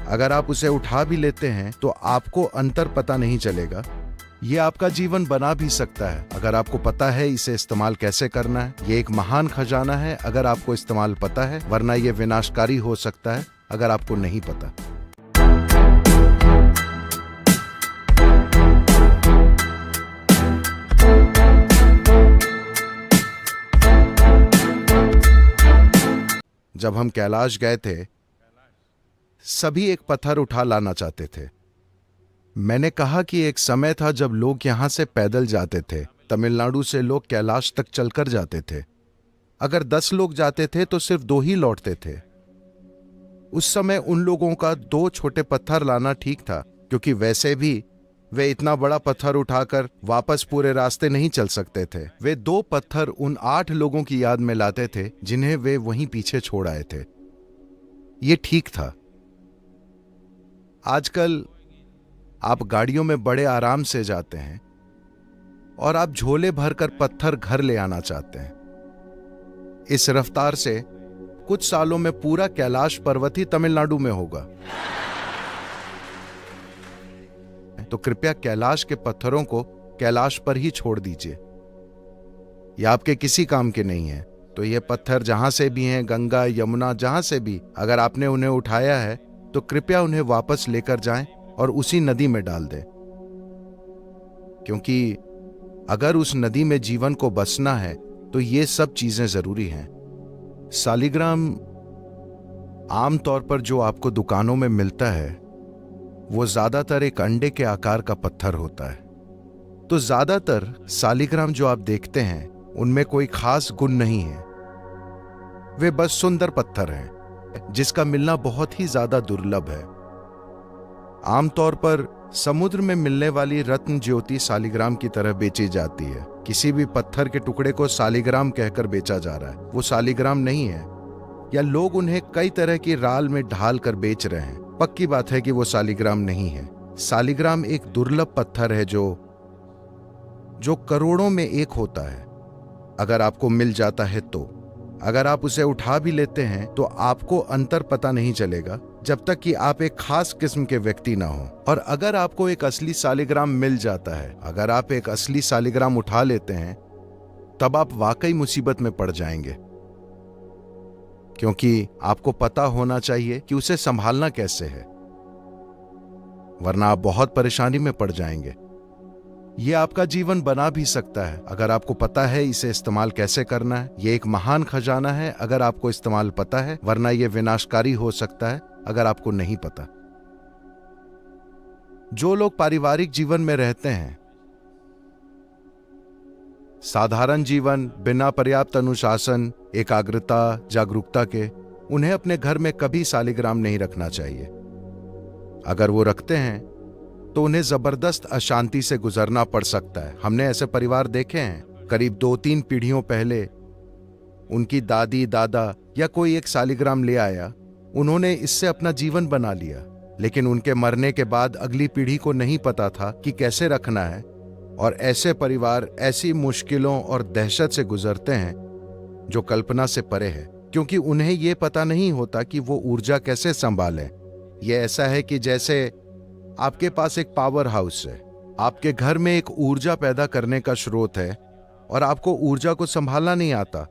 अगर आप उसे उठा भी लेते हैं तो आपको अंतर पता नहीं चलेगा। ये आपका जीवन बना भी सकता है अगर आपको पता है इसे इस्तेमाल कैसे करना है। ये एक महान खजाना है अगर आपको इस्तेमाल पता है, वरना ये विनाशकारी हो सकता है अगर आपको नहीं पता। जब हम कैलाश गए थे, सभी एक पत्थर उठा लाना चाहते थे। मैंने कहा कि एक समय था जब लोग यहां से पैदल जाते थे। तमिलनाडु से लोग कैलाश तक चलकर जाते थे। अगर 10 लोग जाते थे तो सिर्फ 2 ही लौटते थे। उस समय उन लोगों का 2 छोटे पत्थर लाना ठीक था, क्योंकि वैसे भी वे इतना बड़ा पत्थर उठाकर वापस पूरे रास्ते नहीं चल सकते थे। वे 2 पत्थर उन 8 लोगों की याद में लाते थे जिन्हें वे वहीं पीछे छोड़ आए थे। ये ठीक था। आजकल आप गाड़ियों में बड़े आराम से जाते हैं और आप झोले भरकर पत्थर घर ले आना चाहते हैं। इस रफ्तार से कुछ सालों में पूरा कैलाश पर्वत ही तमिलनाडु में होगा। तो कृपया कैलाश के पत्थरों को कैलाश पर ही छोड़ दीजिए। ये आपके किसी काम के नहीं है। तो ये पत्थर जहां से भी हैं, गंगा, यमुना, जहां से भी अगर आपने उन्हें उठाया है तो कृपया उन्हें वापस लेकर जाएं और उसी नदी में डाल दें, क्योंकि अगर उस नदी में जीवन को बसना है तो ये सब चीजें जरूरी हैं। सालिग्राम आमतौर पर जो आपको दुकानों में मिलता है वो ज्यादातर एक अंडे के आकार का पत्थर होता है। तो ज्यादातर सालिग्राम जो आप देखते हैं उनमें कोई खास गुण नहीं है। वे बस सुंदर पत्थर हैं जिसका मिलना बहुत ही ज्यादा दुर्लभ है। आमतौर पर समुद्र में मिलने वाली रत्न ज्योति सालिग्राम की तरह बेची जाती है। किसी भी पत्थर के टुकड़े को सालिग्राम कहकर बेचा जा रहा है, वो सालिग्राम नहीं है। या लोग उन्हें कई तरह की राल में ढाल कर बेच रहे हैं। पक्की बात है कि वो सालिग्राम नहीं है। सालिग्राम एक दुर्लभ पत्थर है जो करोड़ों में एक होता है। अगर आपको मिल जाता है तो अगर आप उसे उठा भी लेते हैं तो आपको अंतर पता नहीं चलेगा जब तक कि आप एक खास किस्म के व्यक्ति ना हो। और अगर आपको एक असली सालिग्राम मिल जाता है, अगर आप एक असली सालिग्राम उठा लेते हैं, तब आप वाकई मुसीबत में पड़ जाएंगे, क्योंकि आपको पता होना चाहिए कि उसे संभालना कैसे है, वरना आप बहुत परेशानी में पड़ जाएंगे। यह आपका जीवन बना भी सकता है अगर आपको पता है इसे इस्तेमाल कैसे करना है। यह एक महान खजाना है अगर आपको इस्तेमाल पता है, वरना यह विनाशकारी हो सकता है अगर आपको नहीं पता। जो लोग पारिवारिक जीवन में रहते हैं, साधारण जीवन बिना पर्याप्त अनुशासन, एकाग्रता, जागरूकता के, उन्हें अपने घर में कभी सालिग्राम नहीं रखना चाहिए। अगर वो रखते हैं तो उन्हें जबरदस्त अशांति से गुजरना पड़ सकता है। हमने ऐसे परिवार देखे हैं। करीब 2-3 पीढ़ियों पहले उनकी दादी, दादा या कोई एक सालिग्राम ले आया। उन्होंने इससे अपना जीवन बना लिया, लेकिन उनके मरने के बाद अगली पीढ़ी को नहीं पता था कि कैसे रखना है। और ऐसे परिवार ऐसी मुश्किलों और दहशत से गुजरते हैं जो कल्पना से परे है, क्योंकि उन्हें यह पता नहीं होता कि वो ऊर्जा कैसे संभालें। यह ऐसा है कि जैसे आपके पास एक पावर हाउस है, आपके घर में एक ऊर्जा पैदा करने का स्रोत है और आपको ऊर्जा को संभालना नहीं आता,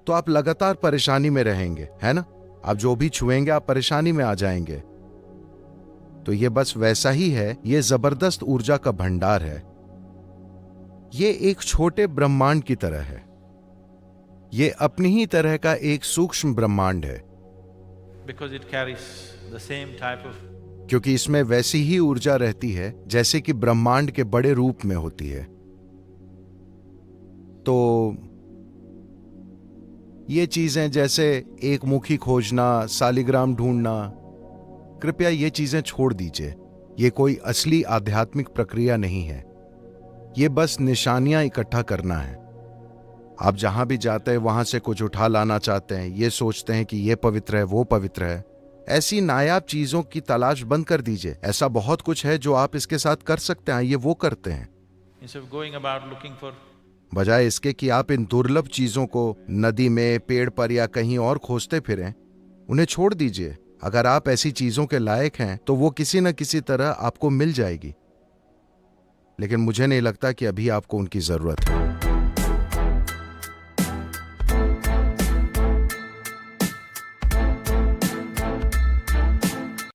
तो आप लगातार परेशानी में रहेंगे, है ना? आप जो भी छुएंगे आप परेशानी में आ जाएंगे। तो ये बस वैसा ही है। ये जबरदस्त ऊर्जा का भंडार है। ये एक छोटे ब्रह्मांड की तरह है। ये अपनी ही तरह का एक सूक्ष्म ब्रह्मांड है, because it carries the same type of क्योंकि इसमें वैसी ही ऊर्जा रहती है जैसे कि ब्रह्मांड के बड़े रूप में होती है। तो ये चीजें जैसे एक मुखी खोजना, सालिग्राम ढूंढना, कृपया ये चीजें छोड़ दीजिए। ये कोई असली आध्यात्मिक प्रक्रिया नहीं है। ये बस निशानियां इकट्ठा करना है। आप जहां भी जाते हैं वहां से कुछ उठा लाना चाहते हैं, ये सोचते हैं कि ये पवित्र है, वो पवित्र है। ऐसी नायाब चीजों की तलाश बंद कर दीजिए। ऐसा बहुत कुछ है जो आप इसके साथ कर सकते हैं, ये वो करते हैं। instead of going about looking for बजाय इसके कि आप इन दुर्लभ चीजों को नदी में, पेड़ पर या कहीं और खोजते फिरें, उन्हें छोड़ दीजिए। अगर आप ऐसी चीजों के लायक हैं तो वो किसी न किसी तरह आपको मिल जाएगी, लेकिन मुझे नहीं लगता कि अभी आपको उनकी जरूरत है।